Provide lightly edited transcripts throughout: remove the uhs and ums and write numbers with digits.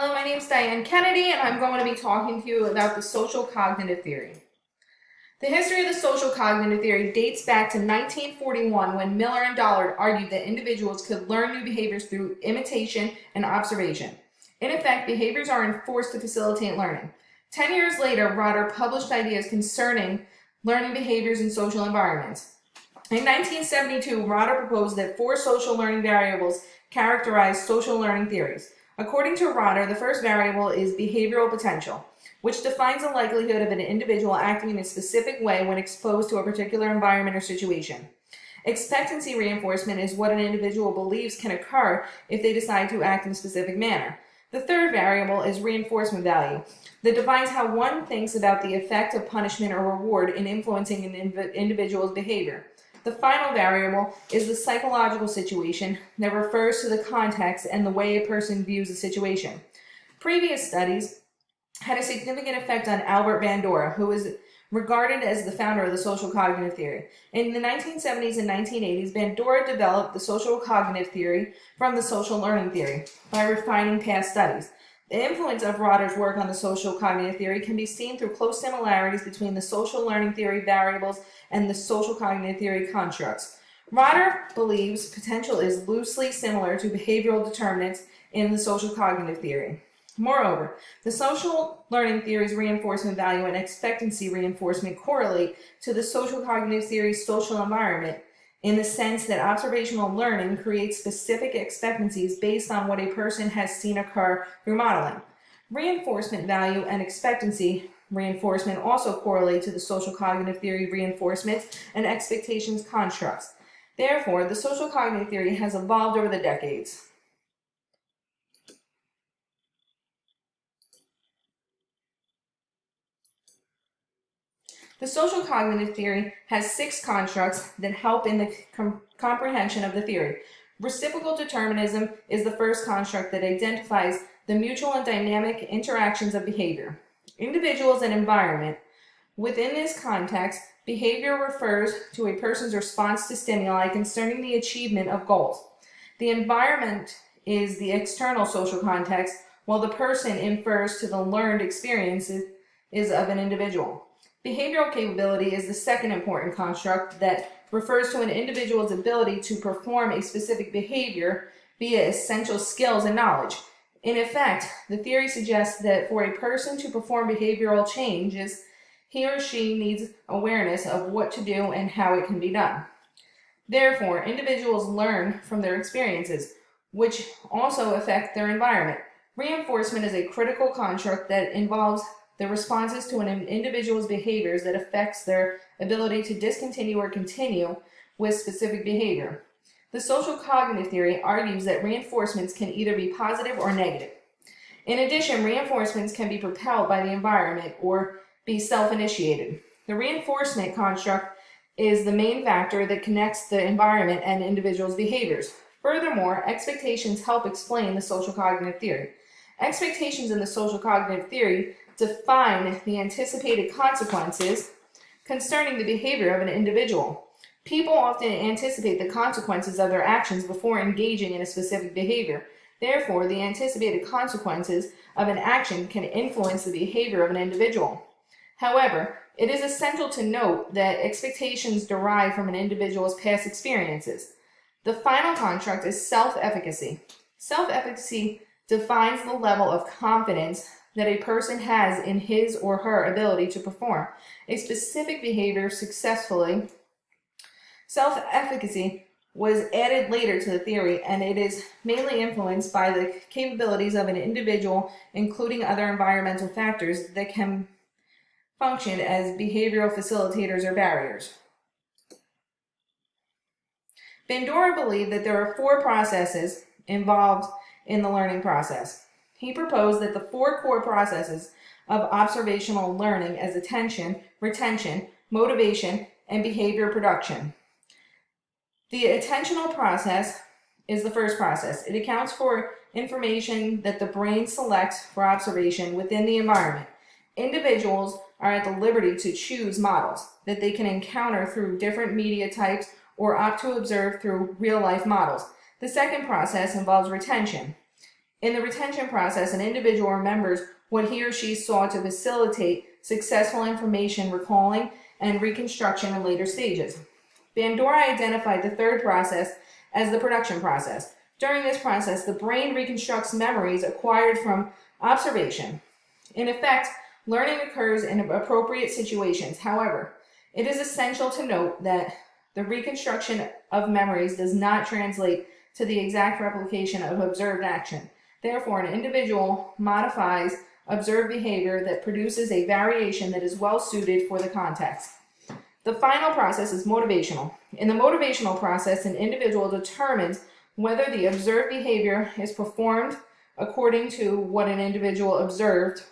Hello, my name is Diane Kennedy, and I'm going to be talking to you about the social cognitive theory. The history of the social cognitive theory dates back to 1941 when Miller and Dollard argued that individuals could learn new behaviors through imitation and observation. In effect, behaviors are enforced to facilitate learning. 10 years later, Rotter published ideas concerning learning behaviors in social environments. In 1972, Rotter proposed that 4 social learning variables characterize social learning theories. According to Rotter, the first variable is behavioral potential, which defines the likelihood of an individual acting in a specific way when exposed to a particular environment or situation. Expectancy reinforcement is what an individual believes can occur if they decide to act in a specific manner. The third variable is reinforcement value, that defines how one thinks about the effect of punishment or reward in influencing an individual's behavior. The final variable is the psychological situation that refers to the context and the way a person views a situation. Previous studies had a significant effect on Albert Bandura, who is regarded as the founder of the social cognitive theory. In the 1970s and 1980s, Bandura developed the social cognitive theory from the social learning theory by refining past studies. The influence of Rotter's work on the social cognitive theory can be seen through close similarities between the social learning theory variables and the social cognitive theory constructs. Rotter believes potential is loosely similar to behavioral determinants in the social cognitive theory. Moreover, the social learning theory's reinforcement value and expectancy reinforcement correlate to the social cognitive theory's social environment in the sense that observational learning creates specific expectancies based on what a person has seen occur through modeling. Reinforcement value and expectancy reinforcement also correlate to the social cognitive theory reinforcement and expectations constructs. Therefore, the social cognitive theory has evolved over the decades. The social cognitive theory has 6 constructs that help in the comprehension of the theory. Reciprocal determinism is the first construct that identifies the mutual and dynamic interactions of behavior. Individuals and environment. Within this context, behavior refers to a person's response to stimuli concerning the achievement of goals. The environment is the external social context, while the person infers to the learned experiences of an individual. Behavioral capability is the second important construct that refers to an individual's ability to perform a specific behavior via essential skills and knowledge. In effect, the theory suggests that for a person to perform behavioral changes, he or she needs awareness of what to do and how it can be done. Therefore, individuals learn from their experiences, which also affect their environment. Reinforcement is a critical construct that involves the responses to an individual's behaviors that affects their ability to discontinue or continue with specific behavior. The social cognitive theory argues that reinforcements can either be positive or negative. In addition, reinforcements can be propelled by the environment or be self-initiated. The reinforcement construct is the main factor that connects the environment and individuals' behaviors. Furthermore, expectations help explain the social cognitive theory. Expectations in the social cognitive theory define the anticipated consequences concerning the behavior of an individual. People often anticipate the consequences of their actions before engaging in a specific behavior. Therefore, the anticipated consequences of an action can influence the behavior of an individual. However, it is essential to note that expectations derive from an individual's past experiences. The final construct is self-efficacy. Self-efficacy defines the level of confidence that a person has in his or her ability to perform a specific behavior successfully. Self-efficacy was added later to the theory, and it is mainly influenced by the capabilities of an individual, including other environmental factors that can function as behavioral facilitators or barriers. Bandura believed that there are 4 processes involved in the learning process. He proposed that the 4 core processes of observational learning as attention, retention, motivation, and behavior production. The attentional process is the first process. It accounts for information that the brain selects for observation within the environment. Individuals are at the liberty to choose models that they can encounter through different media types or opt to observe through real-life models. The second process involves retention. In the retention process, an individual remembers what he or she saw to facilitate successful information recalling and reconstruction in later stages. Bandura identified the third process as the production process. During this process, the brain reconstructs memories acquired from observation. In effect, learning occurs in appropriate situations. However, it is essential to note that the reconstruction of memories does not translate to the exact replication of observed action. Therefore, an individual modifies observed behavior that produces a variation that is well suited for the context. The final process is motivational. In the motivational process, an individual determines whether the observed behavior is performed according to what an individual observed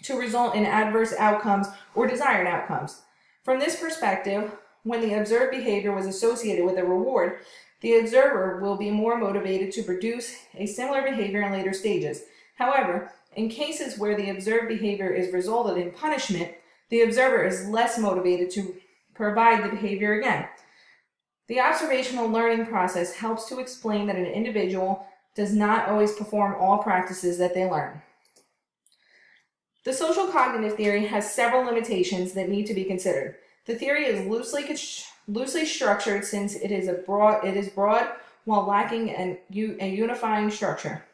to result in adverse outcomes or desired outcomes. From this perspective, when the observed behavior was associated with a reward, the observer will be more motivated to produce a similar behavior in later stages. However, in cases where the observed behavior is resulted in punishment, the observer is less motivated to provide the behavior again. The observational learning process helps to explain that an individual does not always perform all practices that they learn. The social cognitive theory has several limitations that need to be considered. The theory is loosely structured since it is broad while lacking a unifying structure.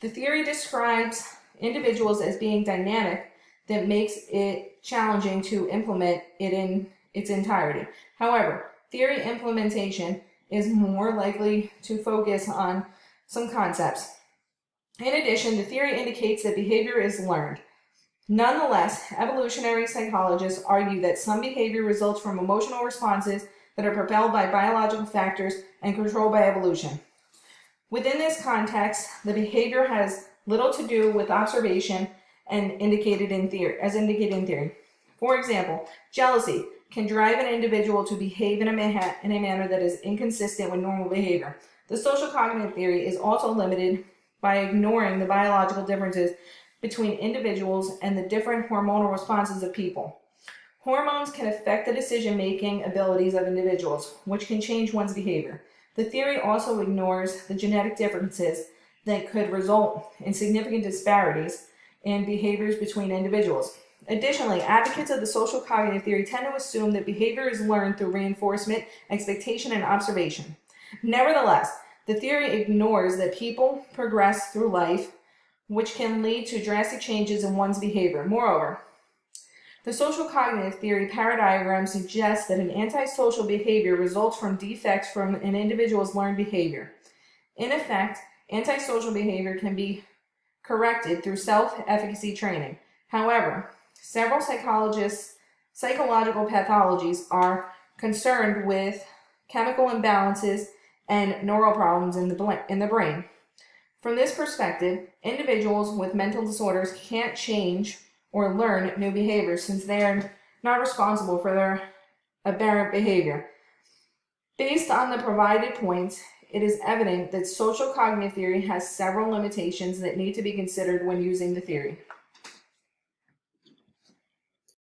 The theory describes individuals as being dynamic that makes it challenging to implement it in its entirety. However, theory implementation is more likely to focus on some concepts. In addition, the theory indicates that behavior is learned. Nonetheless, evolutionary psychologists argue that some behavior results from emotional responses that are propelled by biological factors and controlled by evolution. Within this context, the behavior has little to do with observation and indicated in theory. For example, jealousy can drive an individual to behave in a manner that is inconsistent with normal behavior. The social cognitive theory is also limited by ignoring the biological differences between individuals and the different hormonal responses of people. Hormones can affect the decision-making abilities of individuals, which can change one's behavior. The theory also ignores the genetic differences that could result in significant disparities in behaviors between individuals. Additionally, advocates of the social cognitive theory tend to assume that behavior is learned through reinforcement, expectation, and observation. Nevertheless, the theory ignores that people progress through life, which can lead to drastic changes in one's behavior. Moreover, the social cognitive theory paradigm suggests that an antisocial behavior results from defects from an individual's learned behavior. In effect, antisocial behavior can be corrected through self-efficacy training. However, several psychological pathologies are concerned with chemical imbalances and neural problems in the brain. From this perspective, individuals with mental disorders can't change or learn new behaviors since they are not responsible for their aberrant behavior. Based on the provided points, it is evident that social cognitive theory has several limitations that need to be considered when using the theory.